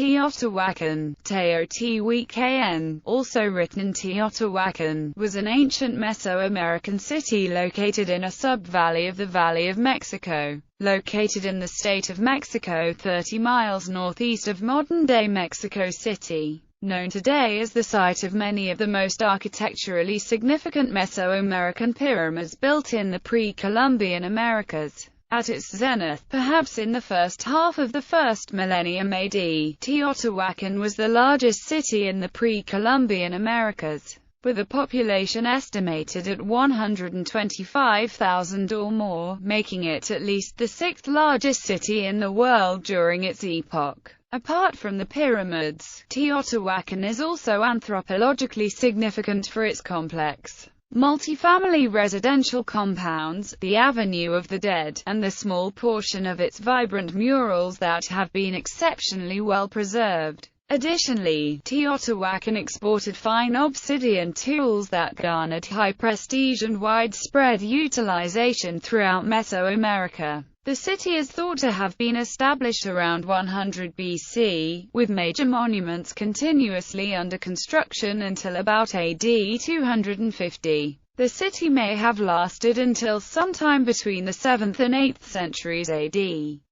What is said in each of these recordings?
Teotihuacan, Teotihuacan, also written Teotihuacan, was an ancient Mesoamerican city located in a sub-valley of the Valley of Mexico. Located in the state of Mexico 30 miles northeast of modern-day Mexico City. Known today as the site of many of the most architecturally significant Mesoamerican pyramids built in the pre-Columbian Americas. At its zenith, perhaps in the first half of the first millennium AD, Teotihuacan was the largest city in the pre-Columbian Americas, with a population estimated at 125,000 or more, making it at least the sixth largest city in the world during its epoch. Apart from the pyramids, Teotihuacan is also anthropologically significant for its complex, multi-family residential compounds, the Avenue of the Dead, and the small portion of its vibrant murals that have been exceptionally well preserved. Additionally, Teotihuacan exported fine obsidian tools that garnered high prestige and widespread utilization throughout Mesoamerica. The city is thought to have been established around 100 BC, with major monuments continuously under construction until about AD 250. The city may have lasted until sometime between the 7th and 8th centuries AD,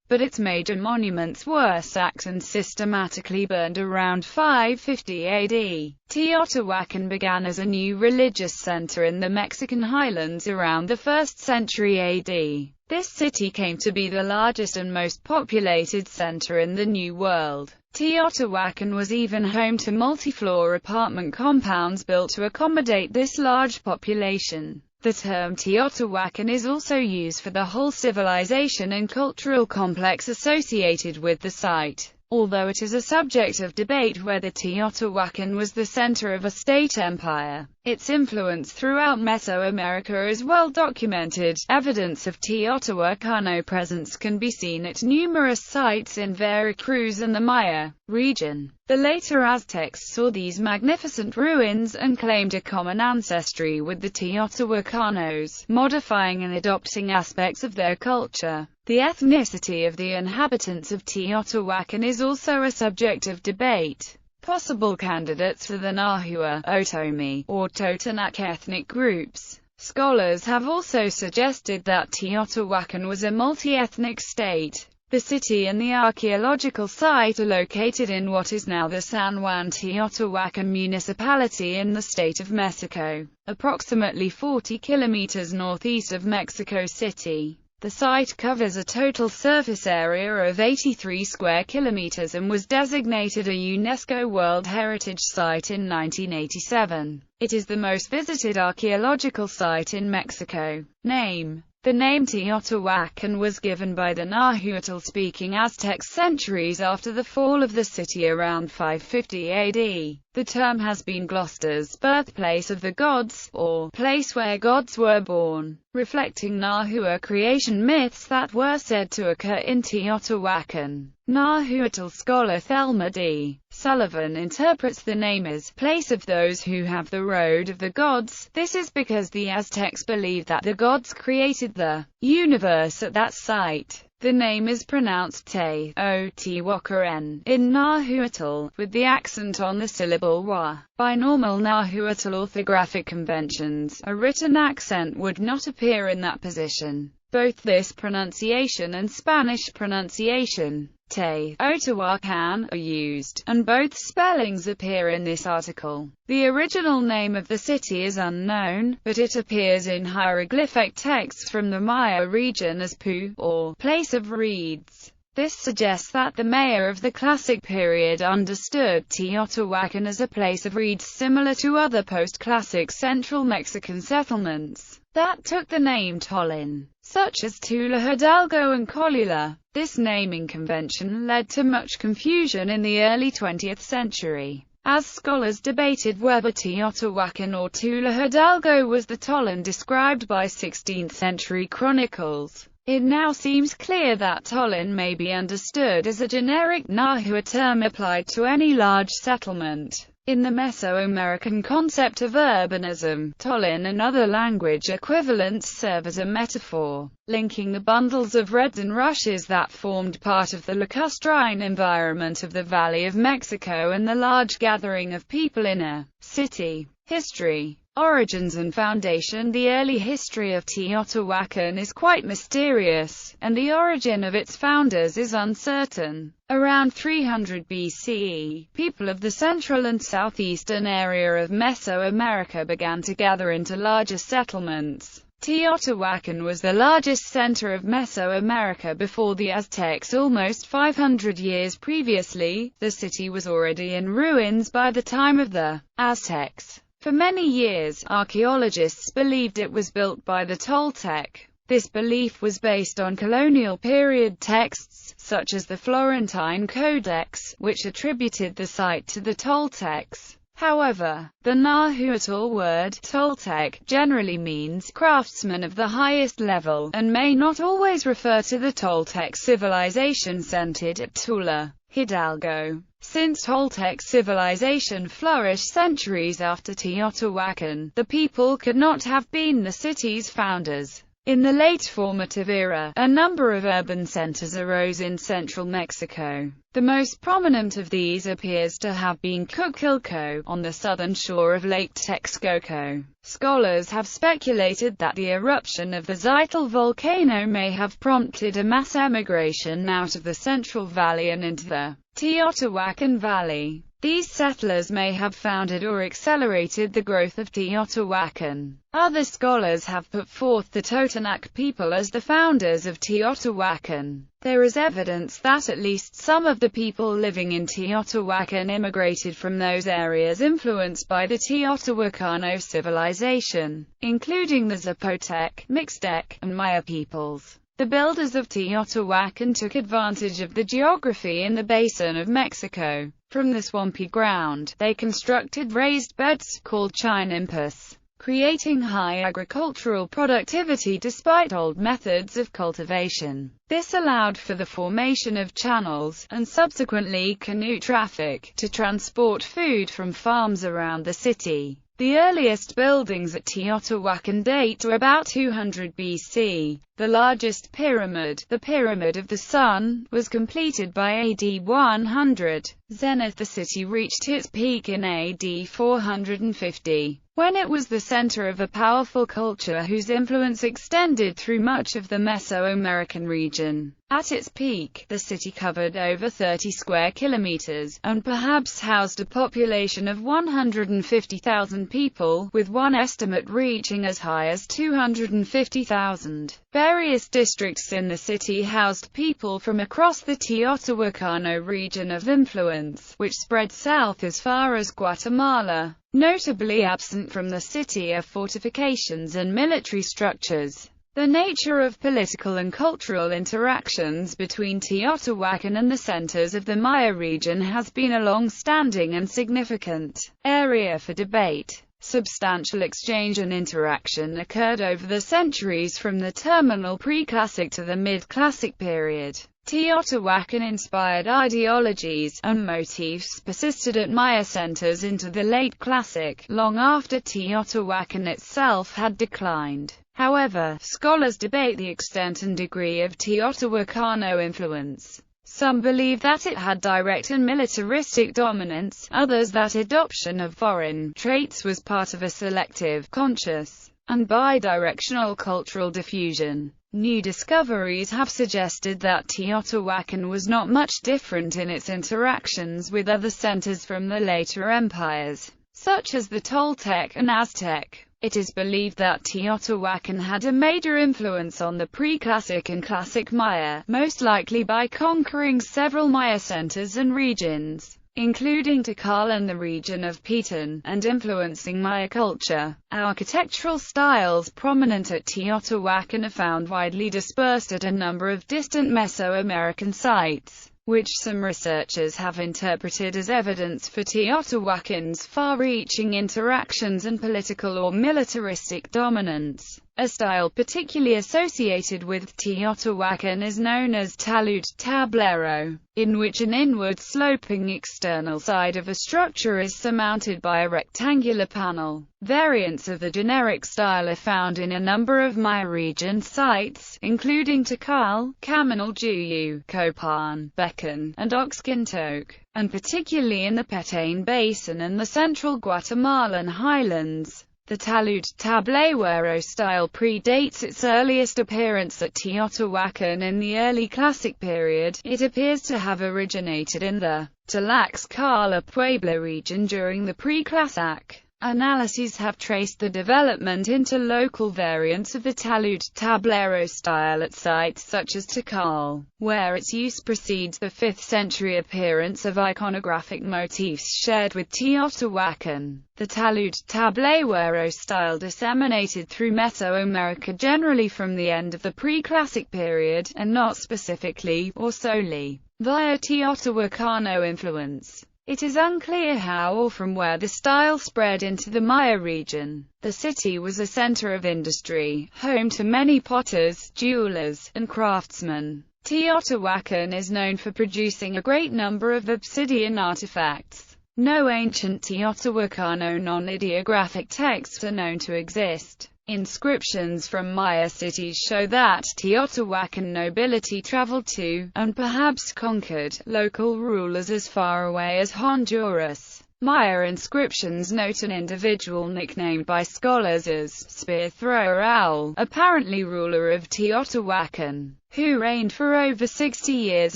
but its major monuments were sacked and systematically burned around 550 AD. Teotihuacan began as a new religious center in the Mexican highlands around the 1st century AD. This city came to be the largest and most populated center in the New World. Teotihuacan was even home to multi-floor apartment compounds built to accommodate this large population. The term Teotihuacan is also used for the whole civilization and cultural complex associated with the site. Although it is a subject of debate whether Teotihuacan was the center of a state empire, its influence throughout Mesoamerica is well documented. Evidence of Teotihuacano presence can be seen at numerous sites in Veracruz and the Maya region. The later Aztecs saw these magnificent ruins and claimed a common ancestry with the Teotihuacanos, modifying and adopting aspects of their culture. The ethnicity of the inhabitants of Teotihuacan is also a subject of debate. Possible candidates for the Nahua, Otomi, or Totonac ethnic groups. Scholars have also suggested that Teotihuacan was a multi-ethnic state. The city and the archaeological site are located in what is now the San Juan Teotihuacan municipality in the state of Mexico, approximately 40 kilometers northeast of Mexico City. The site covers a total surface area of 83 square kilometers and was designated a UNESCO World Heritage Site in 1987. It is the most visited archaeological site in Mexico. Name: the name Teotihuacan was given by the Nahuatl-speaking Aztecs centuries after the fall of the city around 550 AD. The term has been Gloucester's birthplace of the gods, or place where gods were born, reflecting Nahua creation myths that were said to occur in Teotihuacan. Nahuatl scholar Thelma D. Sullivan interprets the name as place of those who have the road of the gods. This is because the Aztecs believed that the gods created the universe at that site. The name is pronounced Teotihuacan in Nahuatl, with the accent on the syllable wa. By normal Nahuatl orthographic conventions, a written accent would not appear in that position. Both this pronunciation and Spanish pronunciation, Teotihuacan, are used, and both spellings appear in this article. The original name of the city is unknown, but it appears in hieroglyphic texts from the Maya region as Pu, or place of reeds. This suggests that the Maya of the Classic period understood Teotihuacan as a place of reeds similar to other post-Classic central Mexican settlements that took the name Tolin, such as Tula Hidalgo and Colula. This naming convention led to much confusion in the early 20th century, as scholars debated whether Teotihuacan or Tula Hidalgo was the Tolin described by 16th century chronicles. It now seems clear that Tolin may be understood as a generic Nahua term applied to any large settlement. In the Mesoamerican concept of urbanism, Tolin and other language equivalents serve as a metaphor, linking the bundles of reds and rushes that formed part of the lacustrine environment of the Valley of Mexico and the large gathering of people in a city. History, origins and foundation. The early history of Teotihuacan is quite mysterious, and the origin of its founders is uncertain. Around 300 BCE, people of the central and southeastern area of Mesoamerica began to gather into larger settlements. Teotihuacan was the largest center of Mesoamerica before the Aztecs. Almost 500 years previously, the city was already in ruins by the time of the Aztecs. For many years, archaeologists believed it was built by the Toltec. This belief was based on colonial period texts, such as the Florentine Codex, which attributed the site to the Toltecs. However, the Nahuatl word Toltec generally means craftsman of the highest level, and may not always refer to the Toltec civilization centered at Tula, Hidalgo. Since Toltec civilization flourished centuries after Teotihuacan, the people could not have been the city's founders. In the late formative era, a number of urban centers arose in central Mexico. The most prominent of these appears to have been Cuculco, on the southern shore of Lake Texcoco. Scholars have speculated that the eruption of the Untitled volcano may have prompted a mass emigration out of the Central Valley and into the Teotihuacan Valley. These settlers may have founded or accelerated the growth of Teotihuacan. Other scholars have put forth the Totonac people as the founders of Teotihuacan. There is evidence that at least some of the people living in Teotihuacan immigrated from those areas influenced by the Teotihuacano civilization, including the Zapotec, Mixtec, and Maya peoples. The builders of Teotihuacan took advantage of the geography in the basin of Mexico. From the swampy ground, they constructed raised beds, called chinampas, creating high agricultural productivity despite old methods of cultivation. This allowed for the formation of channels, and subsequently canoe traffic, to transport food from farms around the city. The earliest buildings at Teotihuacan date to about 200 BC. The largest pyramid, the Pyramid of the Sun, was completed by AD 100. Zenith. The city reached its peak in AD 450, when it was the center of a powerful culture whose influence extended through much of the Mesoamerican region. At its peak, the city covered over 30 square kilometers, and perhaps housed a population of 150,000 people, with one estimate reaching as high as 250,000. Various districts in the city housed people from across the Teotihuacano region of influence, which spread south as far as Guatemala. Notably absent from the city are fortifications and military structures. The nature of political and cultural interactions between Teotihuacan and the centers of the Maya region has been a long-standing and significant area for debate. Substantial exchange and interaction occurred over the centuries from the terminal pre-classic to the mid-classic period. Teotihuacan-inspired ideologies and motifs persisted at Maya centers into the late Classic, long after Teotihuacan itself had declined. However, scholars debate the extent and degree of Teotihuacano influence. Some believe that it had direct and militaristic dominance, others that adoption of foreign traits was part of a selective, conscious, and bidirectional cultural diffusion. New discoveries have suggested that Teotihuacan was not much different in its interactions with other centers from the later empires, such as the Toltec and Aztec. It is believed that Teotihuacan had a major influence on the pre-Classic and Classic Maya, most likely by conquering several Maya centers and regions, including Tikal and the region of Petén, and influencing Maya culture. Architectural styles prominent at Teotihuacan are found widely dispersed at a number of distant Mesoamerican sites, which some researchers have interpreted as evidence for Teotihuacan's far-reaching interactions and political or militaristic dominance. A style particularly associated with Teotihuacan is known as talud tablero, in which an inward-sloping external side of a structure is surmounted by a rectangular panel. Variants of the generic style are found in a number of Maya region sites, including Tikal, Caminaljuyu, Copan, Becan, and Oxquintoc, and particularly in the Petén Basin and the central Guatemalan highlands. The talud tablero style predates its earliest appearance at Teotihuacan in the early Classic period. It appears to have originated in the Tlaxcala Puebla region during the pre-Classic. Analyses have traced the development into local variants of the talud tablero style at sites such as Tikal, where its use precedes the 5th century appearance of iconographic motifs shared with Teotihuacan. The talud tablero style disseminated through Mesoamerica generally from the end of the pre-Classic period, and not specifically, or solely, via Teotihuacano influence. It is unclear how or from where the style spread into the Maya region. The city was a center of industry, home to many potters, jewelers, and craftsmen. Teotihuacan is known for producing a great number of obsidian artifacts. No ancient Teotihuacano non-ideographic texts are known to exist. Inscriptions from Maya cities show that Teotihuacan nobility traveled to, and perhaps conquered, local rulers as far away as Honduras. Maya inscriptions note an individual nicknamed by scholars as Spear Thrower Owl, apparently ruler of Teotihuacan, who reigned for over 60 years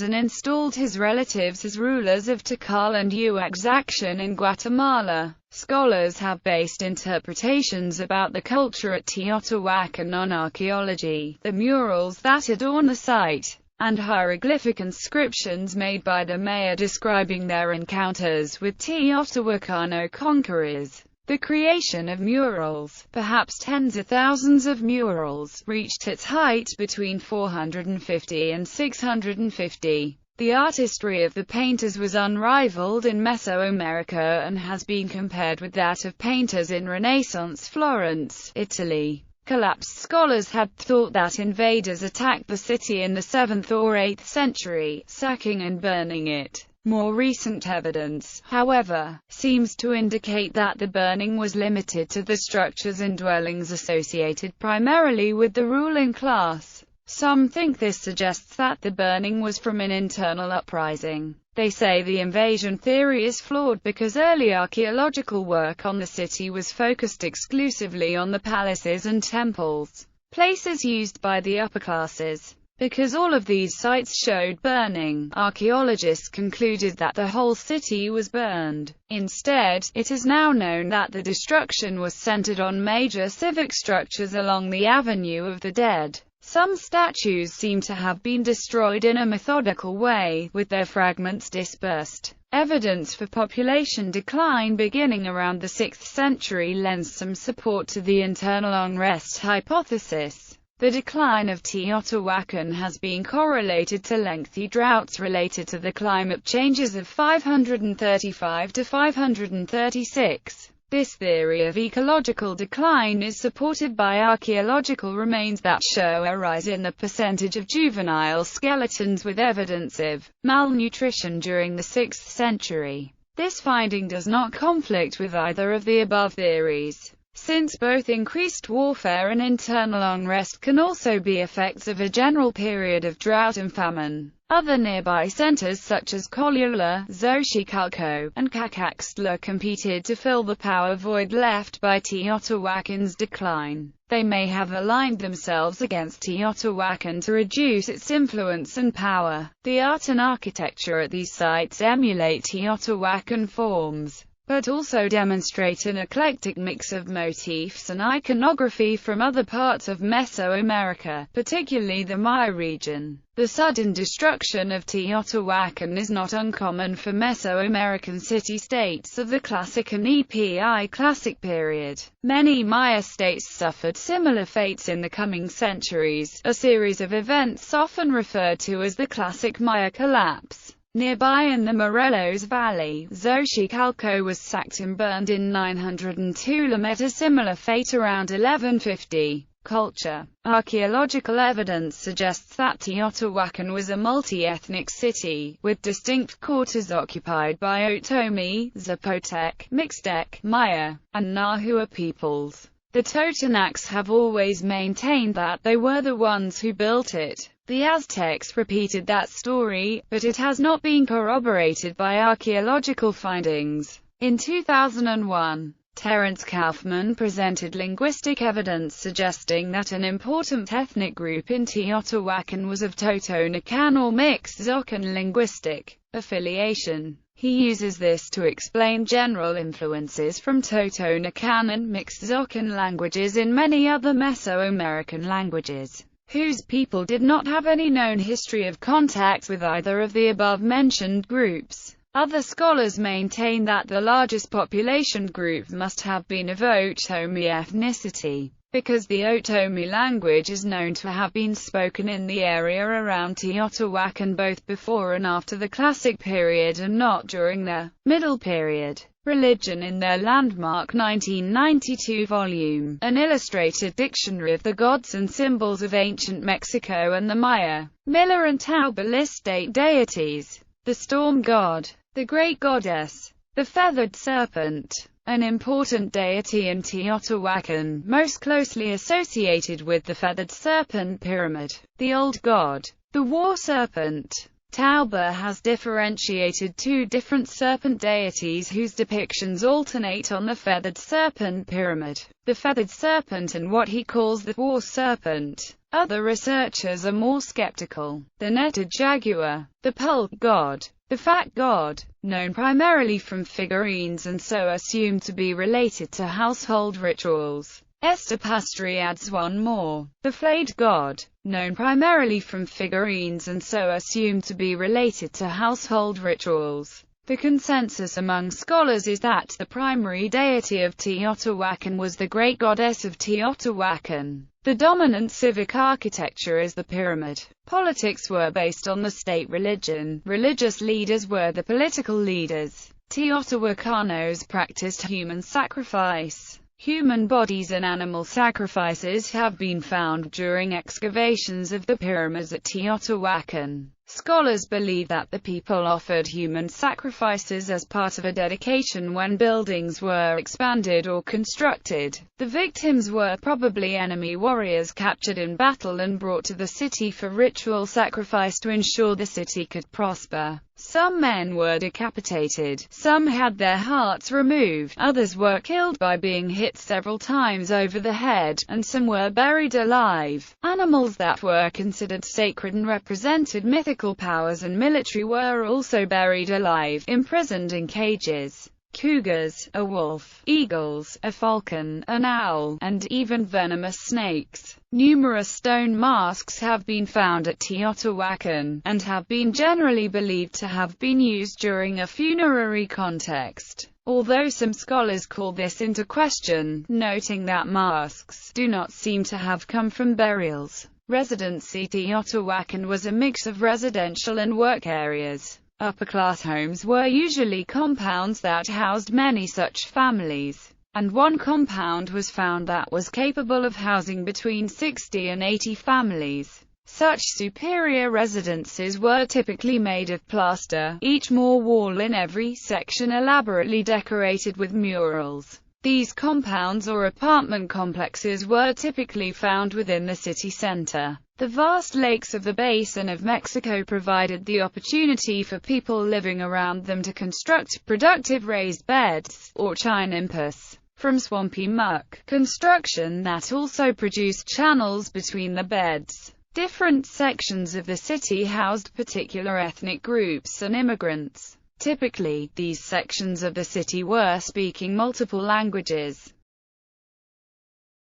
and installed his relatives as rulers of Tikal and Uaxacan in Guatemala. Scholars have based interpretations about the culture at Teotihuacan on archaeology, the murals that adorn the site, and hieroglyphic inscriptions made by the Maya describing their encounters with Teotihuacano conquerors. The creation of murals, perhaps tens of thousands of murals, reached its height between 450 and 650. The artistry of the painters was unrivaled in Mesoamerica and has been compared with that of painters in Renaissance Florence, Italy. Collapsed scholars had thought that invaders attacked the city in the 7th or 8th century, sacking and burning it. More recent evidence, however, seems to indicate that the burning was limited to the structures and dwellings associated primarily with the ruling class. Some think this suggests that the burning was from an internal uprising. They say the invasion theory is flawed because early archaeological work on the city was focused exclusively on the palaces and temples, places used by the upper classes. Because all of these sites showed burning, archaeologists concluded that the whole city was burned. Instead, it is now known that the destruction was centered on major civic structures along the Avenue of the Dead. Some statues seem to have been destroyed in a methodical way, with their fragments dispersed. Evidence for population decline beginning around the 6th century lends some support to the internal unrest hypothesis. The decline of Teotihuacan has been correlated to lengthy droughts related to the climate changes of 535 to 536. This theory of ecological decline is supported by archaeological remains that show a rise in the percentage of juvenile skeletons with evidence of malnutrition during the 6th century. This finding does not conflict with either of the above theories, since both increased warfare and internal unrest can also be effects of a general period of drought and famine. Other nearby centers such as Colula, Xochicalco, and Cacaxtla competed to fill the power void left by Teotihuacan's decline. They may have aligned themselves against Teotihuacan to reduce its influence and power. The art and architecture at these sites emulate Teotihuacan forms, but also demonstrate an eclectic mix of motifs and iconography from other parts of Mesoamerica, particularly the Maya region. The sudden destruction of Teotihuacan is not uncommon for Mesoamerican city-states of the Classic and Epi Classic period. Many Maya states suffered similar fates in the coming centuries, a series of events often referred to as the Classic Maya collapse. Nearby in the Morelos Valley, Xochicalco was sacked and burned in 902. La met a similar fate around 1150. Culture. Archaeological evidence suggests that Teotihuacan was a multi-ethnic city, with distinct quarters occupied by Otomi, Zapotec, Mixtec, Maya, and Nahua peoples. The Totonacs have always maintained that they were the ones who built it. The Aztecs repeated that story, but it has not been corroborated by archaeological findings. In 2001, Terence Kaufman presented linguistic evidence suggesting that an important ethnic group in Teotihuacan was of Totonacan or mixed Zocan linguistic affiliation. He uses this to explain general influences from Totonacan and mixed Zocan languages in many other Mesoamerican languages, whose people did not have any known history of contact with either of the above-mentioned groups. Other scholars maintain that the largest population group must have been of Otomi ethnicity, because the Otomi language is known to have been spoken in the area around Teotihuacan both before and after the Classic period and not during the Middle period. Religion in their landmark 1992 volume, an illustrated dictionary of the gods and symbols of ancient Mexico and the Maya, Miller and Taube list 8 deities: the storm god, the great goddess, the feathered serpent, an important deity in Teotihuacan, most closely associated with the feathered serpent pyramid, the old god, the war serpent. Taube has differentiated 2 different serpent deities whose depictions alternate on the feathered serpent pyramid, the feathered serpent and what he calls the war serpent. Other researchers are more skeptical. The netted jaguar, the pulp god, the fat god, known primarily from figurines and so assumed to be related to household rituals. Esther Pastry adds one more: the flayed god, known primarily from figurines and so assumed to be related to household rituals. The consensus among scholars is that the primary deity of Teotihuacan was the great goddess of Teotihuacan. The dominant civic architecture is the pyramid. Politics were based on the state religion. Religious leaders were the political leaders. Teotihuacanos practiced human sacrifice. Human bodies and animal sacrifices have been found during excavations of the pyramids at Teotihuacan. Scholars believe that the people offered human sacrifices as part of a dedication when buildings were expanded or constructed. The victims were probably enemy warriors captured in battle and brought to the city for ritual sacrifice to ensure the city could prosper. Some men were decapitated, some had their hearts removed, others were killed by being hit several times over the head, and some were buried alive. Animals that were considered sacred and represented mythical powers and military were also buried alive, imprisoned in cages. Cougars, a wolf, eagles, a falcon, an owl, and even venomous snakes. Numerous stone masks have been found at Teotihuacan, and have been generally believed to have been used during a funerary context, although some scholars call this into question, noting that masks do not seem to have come from burials. Residency Teotihuacan was a mix of residential and work areas. Upper-class homes were usually compounds that housed many such families, and one compound was found that was capable of housing between 60 and 80 families. Such superior residences were typically made of plaster, each more wall in every section elaborately decorated with murals. These compounds or apartment complexes were typically found within the city center. The vast lakes of the basin of Mexico provided the opportunity for people living around them to construct productive raised beds, or chinampas, from swampy muck. Construction that also produced channels between the beds. Different sections of the city housed particular ethnic groups and immigrants. Typically, these sections of the city were speaking multiple languages.